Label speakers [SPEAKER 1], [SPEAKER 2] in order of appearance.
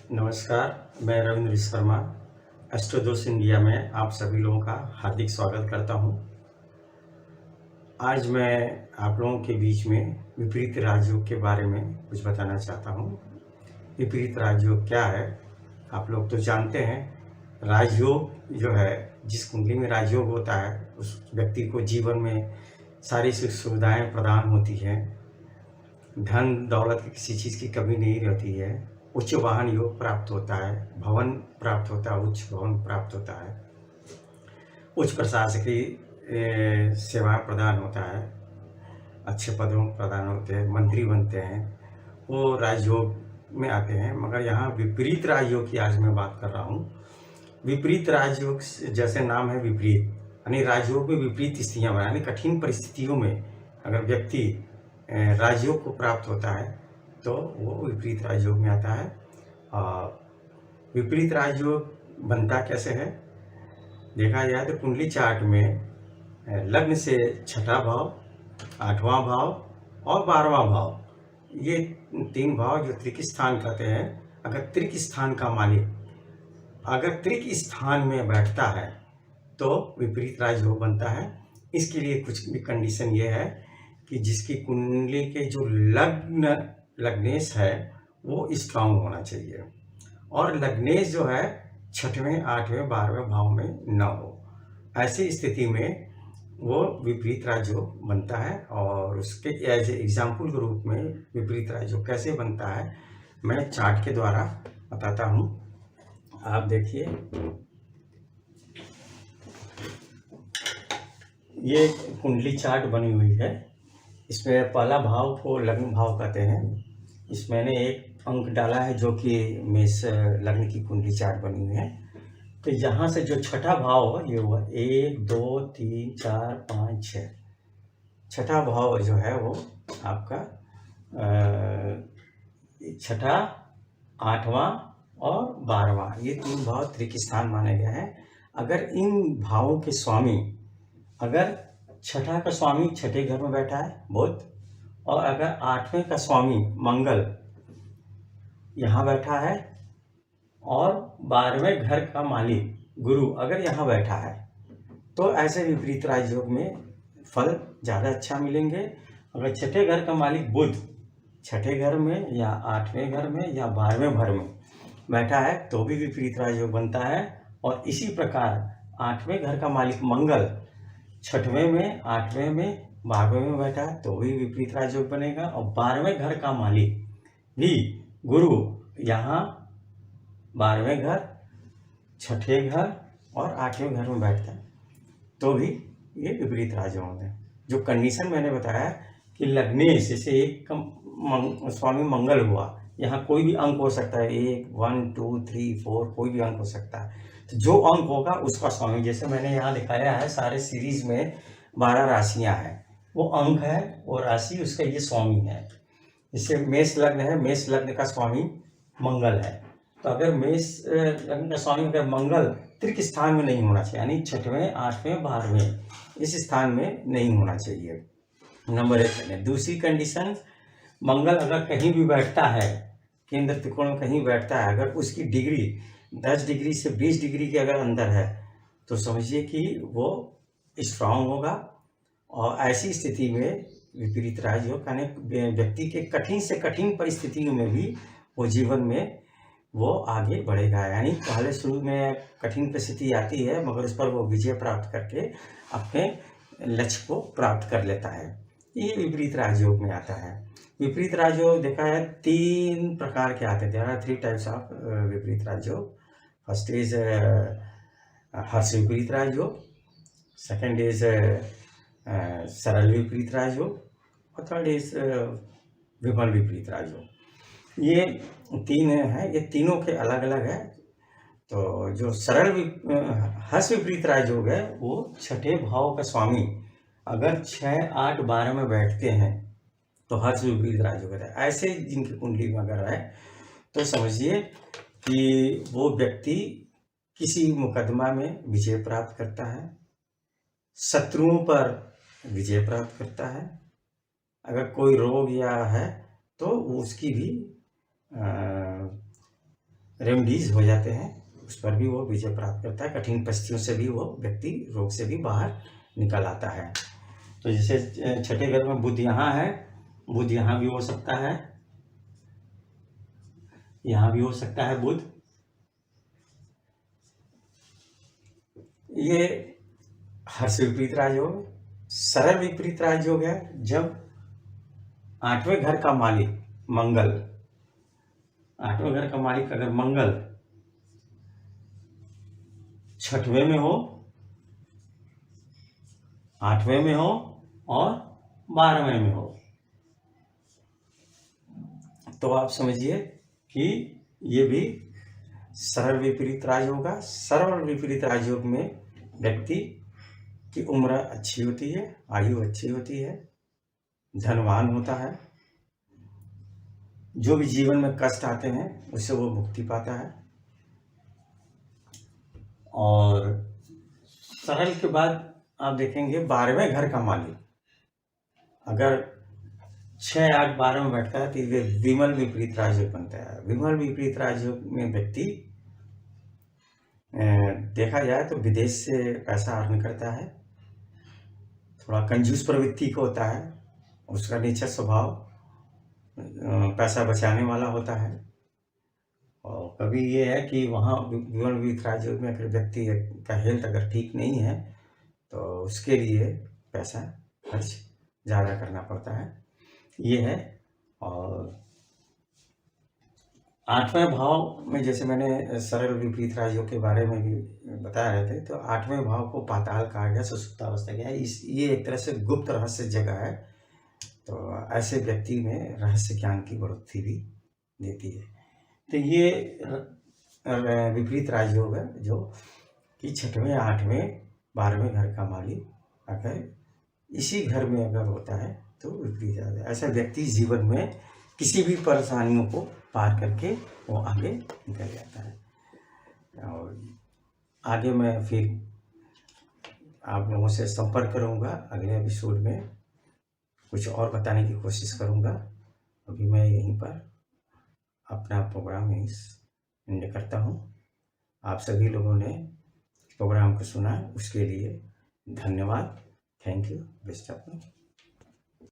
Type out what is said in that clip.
[SPEAKER 1] नमस्कार, मैं रविंद्र विश्वकर्मा, एस्ट्रोदोष इंडिया में आप सभी लोगों का हार्दिक स्वागत करता हूं। आज मैं आप लोगों के बीच में विपरीत राजयोग के बारे में कुछ बताना चाहता हूं। विपरीत राजयोग क्या है? आप लोग तो जानते हैं, राजयोग जो है, जिस कुंडली में राजयोग होता है, उस व्यक्ति को जीवन में सारी सुख सुविधाएँ प्रदान होती हैं। धन दौलत की किसी चीज़ की कमी नहीं रहती है। उच्च वाहन योग प्राप्त होता है, भवन प्राप्त होता है, उच्च भवन प्राप्त होता है, उच्च प्रशासकीय सेवा प्रदान होता है, अच्छे पदों प्रदान होते हैं, मंत्री बनते हैं, वो राजयोग में आते हैं। मगर यहाँ विपरीत राजयोग की आज मैं बात कर रहा हूँ। विपरीत राजयोग जैसे नाम है विपरीत, यानी राजयोग में विपरीत स्थितियाँ बनाए, यानी कठिन परिस्थितियों में अगर व्यक्ति राजयोग को प्राप्त होता है तो वो विपरीत राजयोग में आता है। विपरीत राजयोग बनता कैसे है? देखा जाए तो कुंडली चार्ट में लग्न से छठा भाव, आठवां भाव और 12वां भाव, ये तीन भाव जो त्रिक स्थान कहते हैं, अगर त्रिक स्थान का मालिक अगर त्रिक स्थान में बैठता है तो विपरीत राजयोग बनता है। इसके लिए कुछ भी कंडीशन ये है कि जिसकी कुंडली के जो लग्नेश है वो स्ट्रांग होना चाहिए, और लग्नेश जो है छठवें, आठवें, 12वें भाव में न हो। ऐसी स्थिति में वो विपरीत राजयोग बनता है। और उसके एज एग्जाम्पल के रूप में विपरीत राजयोग कैसे बनता है मैं चार्ट के द्वारा बताता हूँ। आप देखिए, ये कुंडली चार्ट बनी हुई है। इसमें पहला भाव को लग्न भाव कहते हैं। इसमें मैंने एक अंक डाला है जो कि मेष लग्न की कुंडली चार्ट बनी हुई है। तो यहाँ से जो छठा भाव ये हुआ 1 2 3 4 5 6, छठा भाव जो है वो आपका छठा, आठवां और 12वां, ये तीन भाव त्रिक स्थान माने गए हैं। अगर इन भावों के स्वामी, अगर छठा का स्वामी छठे घर में बैठा है बुध, और अगर आठवें का स्वामी मंगल यहाँ बैठा है, और 12वें घर का मालिक गुरु अगर यहाँ बैठा है, तो ऐसे विपरीत राजयोग में फल ज़्यादा अच्छा मिलेंगे। अगर छठे घर का मालिक बुध छठे घर में या आठवें घर में या 12वें घर में बैठा है तो भी विपरीत राजयोग बनता है। और इसी प्रकार आठवें घर का मालिक मंगल छठवें में, आठवें में, 12वें में बैठा है तो भी विपरीत राजयोग बनेगा। और 12वें घर का मालिक भी गुरु यहाँ 12वें घर, छठे घर और 8वें घर में बैठता है तो भी ये विपरीत राजयोग होते हैं। जो कंडीशन मैंने बताया कि लग्नेश जैसे एक स्वामी मंगल हुआ, यहाँ कोई भी अंक हो सकता है, 1 1 2 3 4 कोई भी अंक हो सकता है। तो जो अंक होगा उसका स्वामी, जैसे मैंने यहाँ दिखाया है सारे सीरीज में 12 राशियाँ हैं, वो अंक है, वो राशि उसका ये स्वामी है। जैसे मेष लग्न है, मेष लग्न का स्वामी मंगल है, तो अगर मेष लग्न का स्वामी अगर मंगल त्रिक स्थान में नहीं होना चाहिए, यानी छठवें, आठवें, 12वें इस स्थान में नहीं होना चाहिए। नंबर 1। दूसरी कंडीशन, मंगल अगर कहीं भी बैठता है, केंद्र त्रिकोण में कहीं बैठता है, अगर उसकी डिग्री 10 डिग्री से 20 डिग्री के अगर अंदर है तो समझिए कि वो स्ट्रांग होगा। और ऐसी स्थिति में विपरीत राजयोग, यानी व्यक्ति के कठिन से कठिन परिस्थितियों में भी वो जीवन में वो आगे बढ़ेगा। यानी पहले शुरू में कठिन परिस्थिति आती है मगर उस पर वो विजय प्राप्त करके अपने लक्ष्य को प्राप्त कर लेता है। ये विपरीत राजयोग में आता है। विपरीत राजयोग देखा है 3 प्रकार के आते हैं। देयर आर 3 टाइप्स ऑफ विपरीत राजयोग। फर्स्ट इज हर्ष विपरीत राजयोग, सेकंड इज सरल विपरीत राजयोग, और थर्ड इज विमल विपरीत राजयोग। ये 3 है, ये तीनों के अलग अलग है। तो जो सरल हर्ष विपरीत राजयोग है वो छठे भाव का स्वामी अगर 6 8 12 में बैठते हैं तो हर्ष विपरीत राजयोग है। ऐसे जिनकी कुंडली में अगर है तो समझिए कि वो व्यक्ति किसी मुकदमा में विजय प्राप्त करता है, शत्रुओं पर विजय प्राप्त करता है, अगर कोई रोग या है तो उसकी भी रेमडीज हो जाते हैं, उस पर भी वो विजय प्राप्त करता है। कठिन परिस्थितियों से भी वो व्यक्ति रोग से भी बाहर निकल आता है। तो जैसे छठे घर में बुध यहाँ है, बुध यहाँ भी हो सकता है, यहाँ भी हो सकता है बुध। ये हर्ष विपरीत राजयोग, सरल विपरीत राजयोग है जब 8वें घर का मालिक मंगल, 8वें घर का मालिक अगर मंगल 6वें में हो, 8वें में हो और 12वें में हो, तो आप समझिए कि ये भी सरल विपरीत राजयोग होगा। सरल विपरीत राजयोग में व्यक्ति की उम्र अच्छी होती है, आयु अच्छी होती है, धनवान होता है, जो भी जीवन में कष्ट आते हैं उससे वो मुक्ति पाता है। और सरल के बाद आप देखेंगे 12वें घर का मालिक अगर 6, 8, 12 में बैठता है तो ये विमल विपरीत राजयोग बनता है। विमल विपरीत राजयोग में व्यक्ति देखा जाए तो विदेश से पैसा अर्न करता है, थोड़ा कंजूस प्रवृत्ति का होता है, उसका नेचर स्वभाव पैसा बचाने वाला होता है। और कभी ये है कि वहाँ विमल विपरीत राजयोग में अगर व्यक्ति का हेल्थ अगर ठीक नहीं है तो उसके लिए पैसा खर्च ज़्यादा करना पड़ता है, ये है। और 8वें भाव में जैसे मैंने सरल विपरीत राजयोग के बारे में भी बता रहे थे, तो 8वें भाव को पाताल कहा गया, सुषुप्तावस्था गया। ये एक तरह से गुप्त रहस्य जगह है, तो ऐसे व्यक्ति में रहस्य ज्ञान की बढ़ोतरी भी देती है। तो ये विपरीत राजयोग है जो कि 6वें, 8वें, 12वें घर का मालिक अगर इसी घर में अगर होता है तो विपरीत राजयोग। ऐसा व्यक्ति जीवन में किसी भी परेशानियों को पार करके वो आगे निकल जाता है। और आगे मैं फिर आप लोगों से संपर्क करूंगा, अगले एपिसोड में कुछ और बताने की कोशिश करूंगा। अभी मैं यहीं पर अपना प्रोग्राम यहीं एंड करता हूं। आप सभी लोगों ने प्रोग्राम को सुना, उसके लिए धन्यवाद। Thank you. Best of luck.